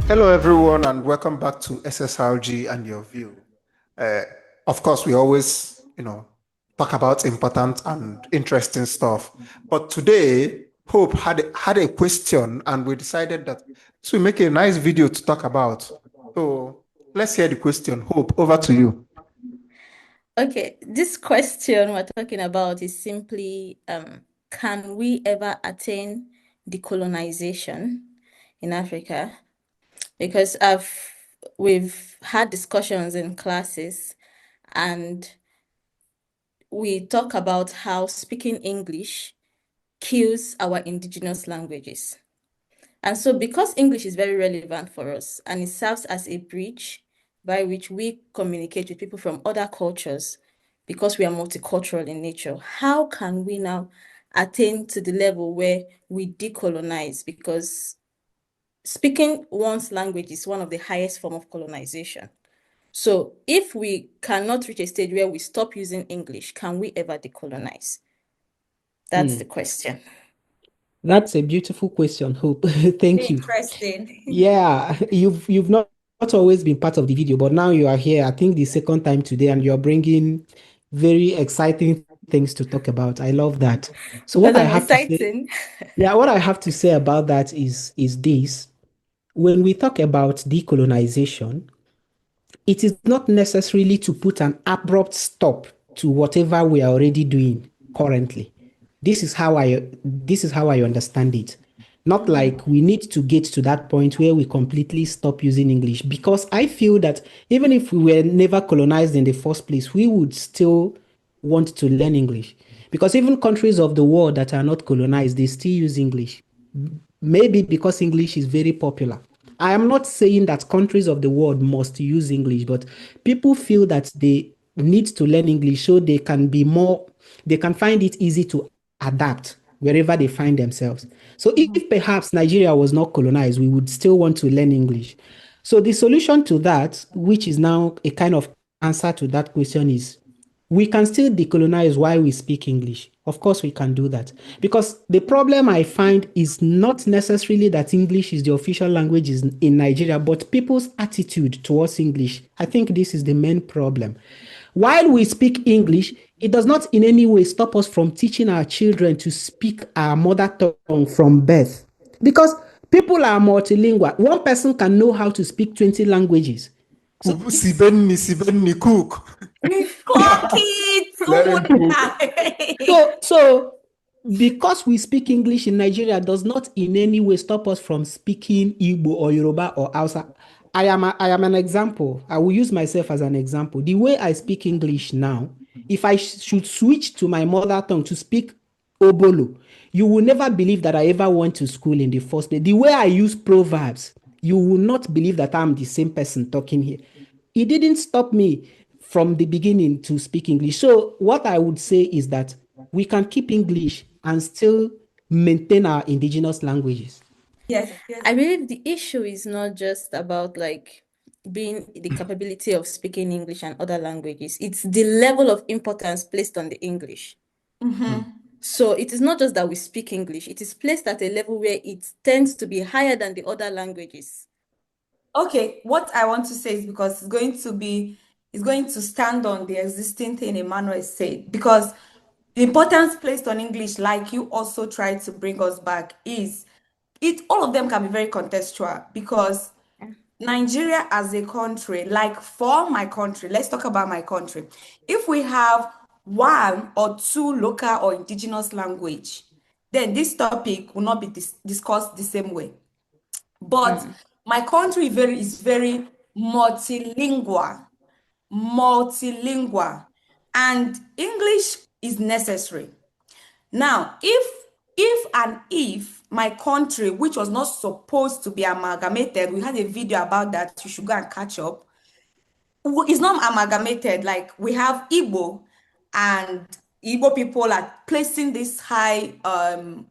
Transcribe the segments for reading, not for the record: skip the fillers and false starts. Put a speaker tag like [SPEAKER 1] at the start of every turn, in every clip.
[SPEAKER 1] Hello, everyone, and welcome back to SSRG and Your View. Uh, of course, we always, talk about important and interesting stuff. But today, Hope had a question, and we decided that this will make a nice video to talk about. So let's hear the question. Hope, over to you.
[SPEAKER 2] Okay, this question we're talking about is simply can we ever attain decolonization in Africa? Because we've had discussions in classes and we talk about how speaking English kills our indigenous languages. And so, because English is very relevant for us and it serves as a bridge by which we communicate with people from other cultures, because we are multicultural in nature, how can we now attain to the level where we decolonize? Because speaking one's language is one of the highest form of colonization. So, if we cannot reach a stage where we stop using English, can we ever decolonize? That's the
[SPEAKER 3] Hmm.
[SPEAKER 2] question.
[SPEAKER 3] That's a beautiful question, Hope. Thank you.
[SPEAKER 2] Interesting.
[SPEAKER 3] Yeah, you've not always been part of the video, but now you are here. I think the second time today, and you're bringing very exciting things to talk about. I love that. So what
[SPEAKER 2] Because
[SPEAKER 3] I
[SPEAKER 2] I'm
[SPEAKER 3] have to say,
[SPEAKER 2] exciting.
[SPEAKER 3] yeah, what I have to say about that is this. When we talk about decolonization, it is not necessarily to put an abrupt stop to whatever we are already doing currently. This is how I understand it. Not like we need to get to that point where we completely stop using English, because I feel that even if we were never colonized in the first place, we would still want to learn English. Because even countries of the world that are not colonized, they still use English. Maybe because English is very popular. I am not saying that countries of the world must use English, but people feel that they need to learn English so they can find it easy to adapt wherever they find themselves. So if perhaps Nigeria was not colonized, we would still want to learn English. So the solution to that, which is now a kind of answer to that question, is we can still decolonize while we speak English. Of course, we can do that. Because the problem I find is not necessarily that English is the official language in Nigeria, but people's attitude towards English. I think this is the main problem. While we speak English, it does not in any way stop us from teaching our children to speak our mother tongue from birth. Because people are multilingual. One person can know how to speak 20 languages. So
[SPEAKER 1] Si Benny, cook.
[SPEAKER 2] Clock it!
[SPEAKER 1] Let him cook.
[SPEAKER 3] So because we speak English in Nigeria does not in any way stop us from speaking Igbo or Yoruba or Hausa. I am an example. I will use myself as an example. The way I speak English now, if I should switch to my mother tongue to speak Obolo, you will never believe that I ever went to school in the first place. The way I use proverbs, you will not believe that I'm the same person talking here. It didn't stop me from the beginning to speak English. So what I would say is that we can keep English and still maintain our indigenous languages.
[SPEAKER 2] Yes, I believe the issue is not just about like being the capability of speaking English and other languages. It's the level of importance placed on the English. So it is not just that we speak English, it is placed at a level where it tends to be higher than the other languages.
[SPEAKER 4] Okay, what I want to say is because it's going to stand on the existing thing Emmanuel said. Because the importance placed on English, like you also tried to bring us back, is it all of them can be very contextual because Nigeria as a country, like for my country, let's talk about my country. If we have one or two local or indigenous language, then this topic will not be discussed the same way. But
[SPEAKER 2] Mm.
[SPEAKER 4] my country is very multilingual, multilingual, and English is necessary. Now, if my country, which was not supposed to be amalgamated, we had a video about that, you should go and catch up. It's not amalgamated, like we have Igbo and Igbo people are placing this high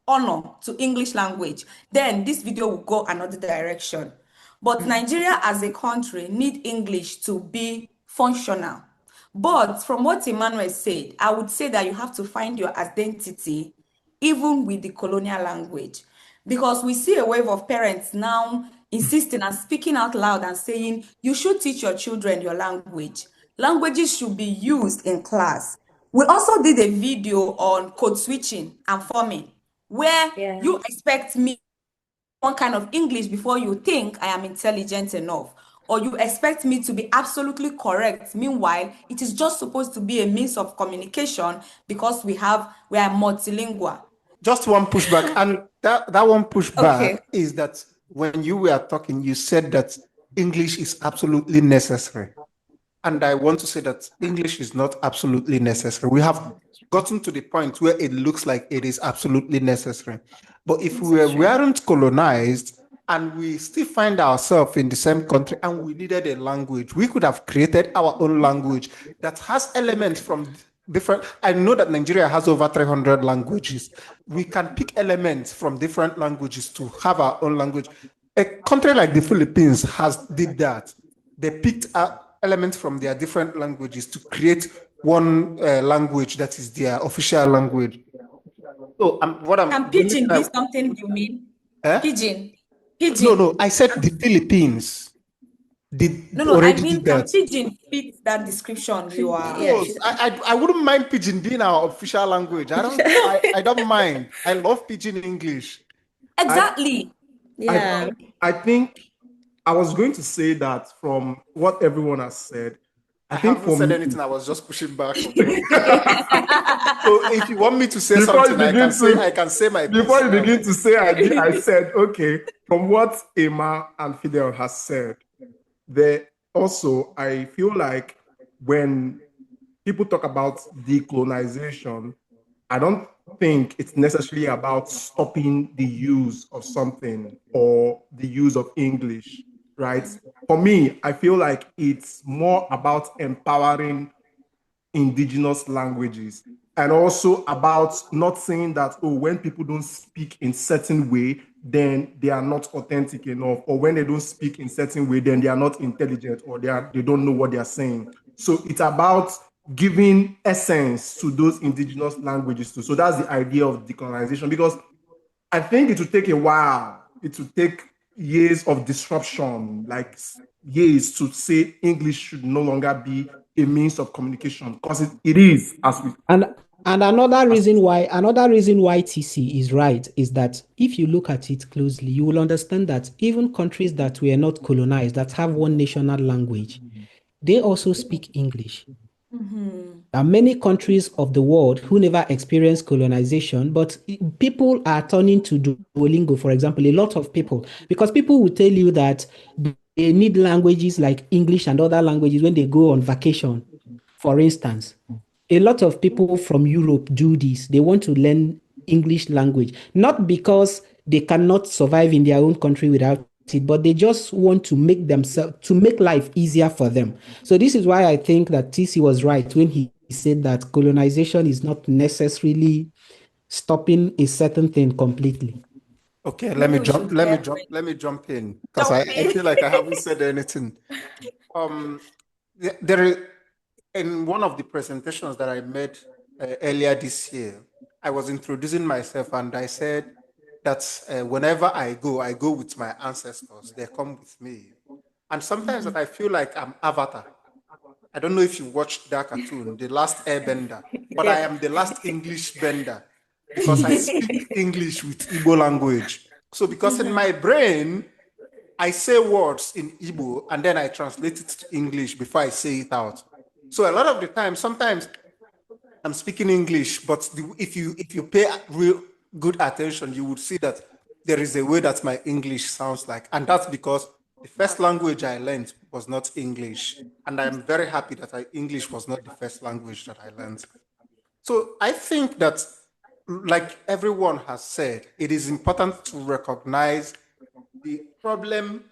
[SPEAKER 4] honor to English language, then this video will go another direction. But
[SPEAKER 2] Mm.
[SPEAKER 4] Nigeria as a country need English to be functional. But from what Emmanuel said, I would say that you have to find your identity even with the colonial language. Because we see a wave of parents now insisting and speaking out loud and saying, you should teach your children your language. Languages should be used in class. We also did a video on code switching and forming, where
[SPEAKER 2] Yeah.
[SPEAKER 4] you expect me one kind of English before you think I am intelligent enough, or you expect me to be absolutely correct. Meanwhile, it is just supposed to be a means of communication because we are multilingual.
[SPEAKER 1] Just one pushback, and that one pushback
[SPEAKER 4] Okay.
[SPEAKER 1] is that when you were talking, you said that English is absolutely necessary. And I want to say that English is not absolutely necessary. We have gotten to the point where it looks like it is absolutely necessary. But if we weren't colonized and we still find ourselves in the same country and we needed a language, we could have created our own language that has elements from different. I know that Nigeria has over 300 languages. We can pick elements from different languages to have our own language. A country like the Philippines did that. They picked up elements from their different languages to create one language that is their official language. So
[SPEAKER 4] Can pidgin be something you mean? Pidgin.
[SPEAKER 1] No, I said the Philippines did that.
[SPEAKER 4] Pidgin fit that description you are.
[SPEAKER 1] Yes, I wouldn't mind pidgin being our official language. I don't mind. I love pidgin English.
[SPEAKER 4] Exactly.
[SPEAKER 5] I think I was going to say that from what everyone has said.
[SPEAKER 1] I haven't said anything. I was just pushing back. So if you want me to say something, I can say my piece.
[SPEAKER 5] Before you begin to say, I said, okay, from what Emma and Fidel has said, I feel like when people talk about decolonization, I don't think it's necessarily about stopping the use of something or the use of English, right? For me, I feel like it's more about empowering indigenous languages and also about not saying that, oh, when people don't speak in certain way, then they are not authentic enough, or when they don't speak in certain way, then they are not intelligent, or they don't know what they are saying. So it's about giving essence to those indigenous languages too. So that's the idea of decolonization, because I think it will take a while. It will take years of disruption, like years, to say English should no longer be a means of communication, because it is, as we.
[SPEAKER 3] And another reason why TC is right is that if you look at it closely, you will understand that even countries that were not colonized, that have one national language, they also speak English. There are many countries of the world who never experienced colonization, but people are turning to Duolingo, for example, a lot of people, because people will tell you that they need languages like English and other languages when they go on vacation, for instance. A lot of people from Europe do this. They want to learn English language, not because they cannot survive in their own country without it, but they just want to make life easier for them. So this is why I think that TC was right when he said that colonization is not necessarily stopping a certain thing completely.
[SPEAKER 1] Okay, let me jump in, because I feel like I haven't said anything. There is, in one of the presentations that I made earlier this year, I was introducing myself and I said that whenever I go with my ancestors. They come with me. And sometimes that I feel like I'm Avatar. I don't know if you watched that cartoon, The Last Airbender, but I am the last English bender because I speak English with Igbo language. So because in my brain, I say words in Igbo and then I translate it to English before I say it out. So a lot of the time, sometimes I'm speaking English, but if you pay real good attention, you would see that there is a way that my English sounds like, and that's because the first language I learned was not English, and I'm very happy that English was not the first language that I learned. So I think that, like everyone has said, it is important to recognize the problem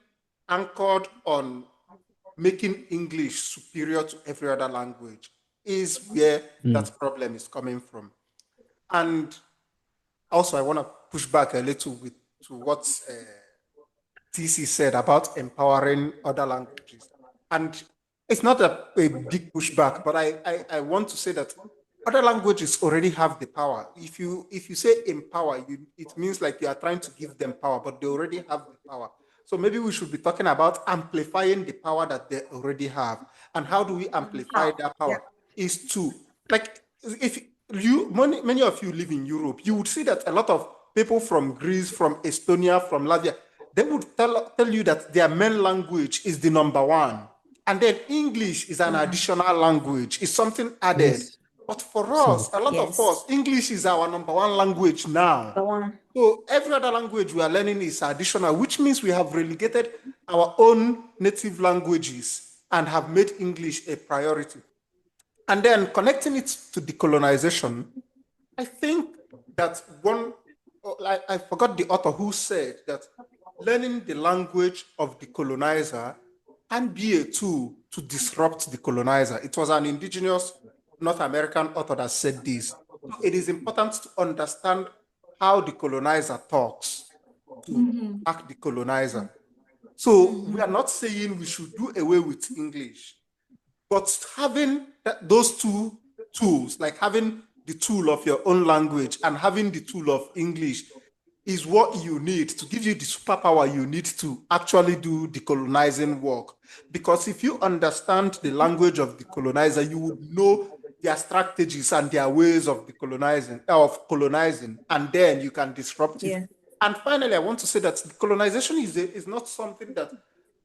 [SPEAKER 1] anchored on making English superior to every other language is where that problem is coming from. And also, I want to push back a little to what TC said about empowering other languages. And it's not a big pushback, but I want to say that other languages already have the power. If you say empower, it means like you are trying to give them power, but they already have the power. So maybe we should be talking about amplifying the power that they already have. And how do we amplify that
[SPEAKER 4] Yeah.
[SPEAKER 1] power? Is to, like, if many of you live in Europe, you would see that a lot of people from Greece, from Estonia, from Latvia, they would tell you that their main language is the number one. And then English is an additional language, it's something added.
[SPEAKER 3] Yes.
[SPEAKER 1] But for
[SPEAKER 3] So,
[SPEAKER 1] us, a lot of
[SPEAKER 2] Yes.
[SPEAKER 1] us, English is our number one language now.
[SPEAKER 2] The one.
[SPEAKER 1] So every other language we are learning is additional, which means we have relegated our own native languages and have made English a priority. And then connecting it to decolonization, I think that I forgot the author who said that learning the language of the colonizer can be a tool to disrupt the colonizer. It was an indigenous North American author that said this. So it is important to understand how the colonizer talks to back the colonizer. So we are not saying we should do away with English, but having those two tools, like having the tool of your own language and having the tool of English, is what you need to give you the superpower you need to actually do decolonizing work. Because if you understand the language of the colonizer, you would know their strategies and their ways of colonizing, and then you can disrupt it.
[SPEAKER 2] Yeah.
[SPEAKER 1] And finally, I want to say that decolonization is not something that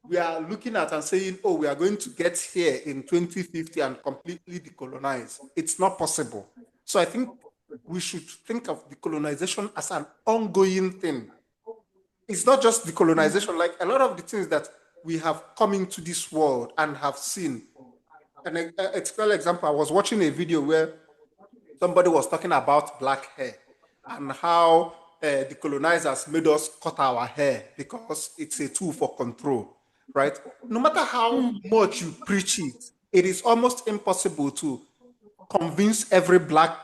[SPEAKER 1] we are looking at and saying, oh, we are going to get here in 2050 and completely decolonize. It's not possible. So I think we should think of decolonization as an ongoing thing. It's not just decolonization, like a lot of the things that we have come into this world and have seen. An example, I was watching a video where somebody was talking about black hair and how the colonizers made us cut our hair because it's a tool for control, right? No matter how much you preach it, it is almost impossible to convince every black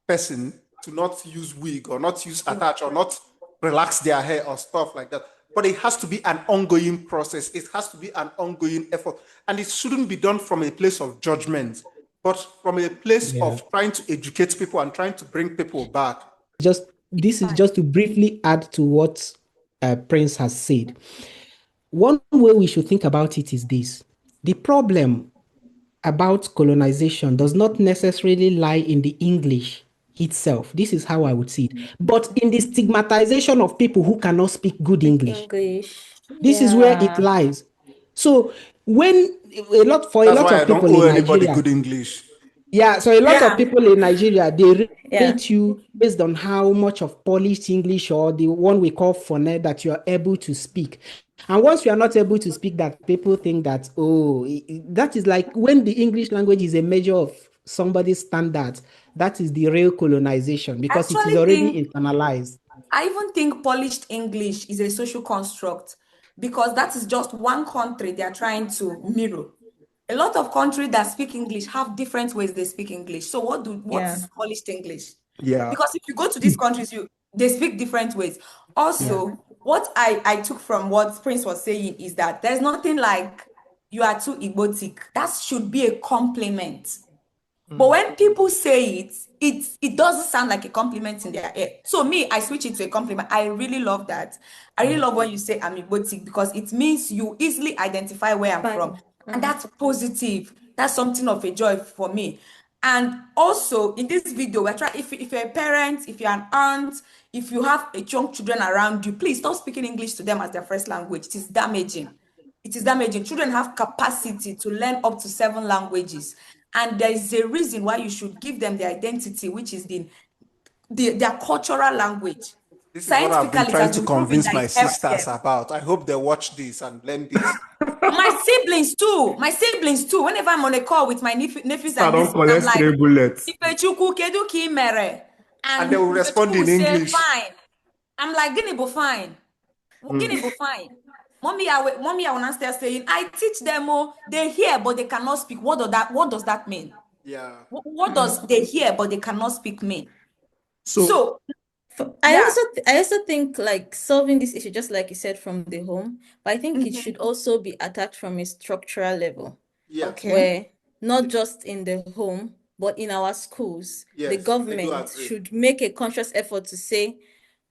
[SPEAKER 1] person to not use wig or not use attach or not relax their hair or stuff like that. But it has to be an ongoing process. It has to be an ongoing effort. And it shouldn't be done from a place of judgment, but from a place of trying to educate people and trying to bring people back.
[SPEAKER 3] This is just to briefly add to what Prince has said. One way we should think about it is this: the problem about colonization does not necessarily lie in the English itself. This is how I would see it, but in the stigmatization of people who cannot speak good English. This is where it lies. So when
[SPEAKER 1] That's why I don't owe anybody good English.
[SPEAKER 3] Yeah, so a lot of people in Nigeria, they rate you based on how much of polished English or the one we call phoneme that you are able to speak. And once you are not able to speak that, people think that, oh, that is like when the English language is a measure of somebody's standards, that is the real colonization because it is already internalized.
[SPEAKER 4] I even think polished English is a social construct because that is just one country they are trying to mirror. A lot of countries that speak English have different ways they speak English. So what's polished English?
[SPEAKER 1] Yeah.
[SPEAKER 4] Because if you go to these countries, they speak different ways. Also, what I took from what Prince was saying is that there's nothing like you are too egotic. That should be a compliment. But when people say it doesn't sound like a compliment in their ear. So me, I switch it to a compliment. I really love that. I really love when you say I'm egotic because it means you easily identify where I'm from. And that's positive. That's something of a joy for me. And also in this video, we're trying, if you're a parent, if you're an aunt, if you have young children around you, please stop speaking English to them as their first language. It is damaging. It is damaging. Children have capacity to learn up to 7 languages. And there is a reason why you should give them their identity, which is their cultural language.
[SPEAKER 1] This is what I've been trying to convince my sisters about. I hope they watch this and learn this.
[SPEAKER 4] My siblings too. Whenever I'm on a call with my nephews and nieces, I'm
[SPEAKER 5] like, bullets.
[SPEAKER 1] And they will respond in English.
[SPEAKER 4] Fine. I'm like, Guinea fine. Guinea fine. Mommy, I will not start saying, I teach them, they hear, but they cannot speak. What does that mean?
[SPEAKER 1] Yeah.
[SPEAKER 4] What does they hear, but they cannot speak mean?
[SPEAKER 2] So I also think like solving this issue, just like you said, from the home, but I think it should also be attacked from a structural level.
[SPEAKER 1] Yeah.
[SPEAKER 2] Where not just in the home, but in our schools, the government should make a conscious effort to say,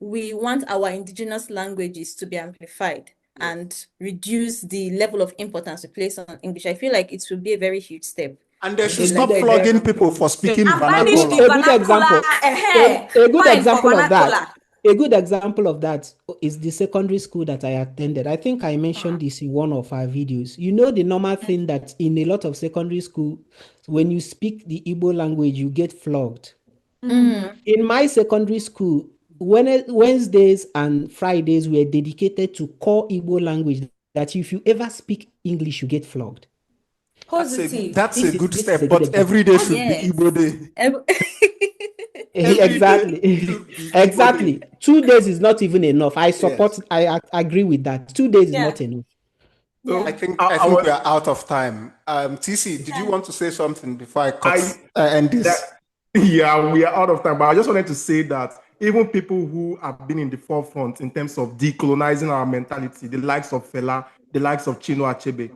[SPEAKER 2] we want our indigenous languages to be amplified. and reduce the level of importance we place on English, I feel like it will be a very huge step.
[SPEAKER 1] And they should
[SPEAKER 3] A
[SPEAKER 1] stop
[SPEAKER 3] good
[SPEAKER 1] flogging
[SPEAKER 3] example.
[SPEAKER 1] people for speaking
[SPEAKER 4] And banish the
[SPEAKER 1] vernacular.
[SPEAKER 3] A good
[SPEAKER 4] vernacular.
[SPEAKER 3] example. A good
[SPEAKER 4] Fine for
[SPEAKER 3] example of that.
[SPEAKER 4] vernacular.
[SPEAKER 3] A good example of that is the secondary school that I attended. I think I mentioned this in one of our videos. You know, the normal thing that in a lot of secondary school, when you speak the Igbo language, you get flogged. In my secondary school, Wednesdays and Fridays were dedicated to core Igbo language, that if you ever speak English, you get flogged.
[SPEAKER 4] Positive.
[SPEAKER 1] That's a
[SPEAKER 3] This
[SPEAKER 1] good
[SPEAKER 3] is a
[SPEAKER 1] step,
[SPEAKER 3] good
[SPEAKER 1] but
[SPEAKER 3] example.
[SPEAKER 1] every day should
[SPEAKER 2] Yes.
[SPEAKER 1] be Igbo Day. Every day
[SPEAKER 3] Exactly.
[SPEAKER 1] should be Igbo Day.
[SPEAKER 3] Exactly. 2 days is not even enough. I support,
[SPEAKER 1] Yes.
[SPEAKER 3] I agree with that. 2 days is
[SPEAKER 4] Yeah.
[SPEAKER 3] not enough.
[SPEAKER 5] So
[SPEAKER 1] I think
[SPEAKER 5] I
[SPEAKER 1] we
[SPEAKER 5] was-
[SPEAKER 1] are out of time. TC, did you want to say something before I end this?
[SPEAKER 5] Yeah, we are out of time, but I just wanted to say that even people who have been in the forefront in terms of decolonizing our mentality, the likes of Fela, the likes of Chinua Achebe,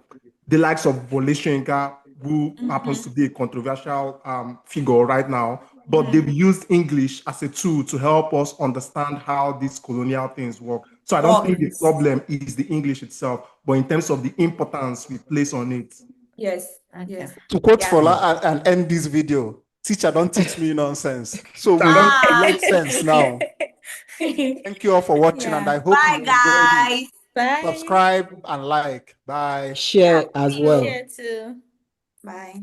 [SPEAKER 5] the likes of Wole Soyinka, who happens to be a controversial figure right now, but they've used English as a tool to help us understand how these colonial things work. So I don't think the problem is the English itself, but in terms of the importance we place on it.
[SPEAKER 4] Yes.
[SPEAKER 2] Okay.
[SPEAKER 4] Yes.
[SPEAKER 1] To quote
[SPEAKER 4] Yeah.
[SPEAKER 1] Fola and end this video, teacher, don't teach me nonsense. So we
[SPEAKER 4] Ah.
[SPEAKER 1] make sense now. Thank you all for watching, and I hope
[SPEAKER 4] Bye,
[SPEAKER 1] you enjoyed it.
[SPEAKER 4] guys.
[SPEAKER 2] Bye.
[SPEAKER 1] Subscribe and like. Bye.
[SPEAKER 3] Share as well.
[SPEAKER 2] Share too.
[SPEAKER 4] Bye.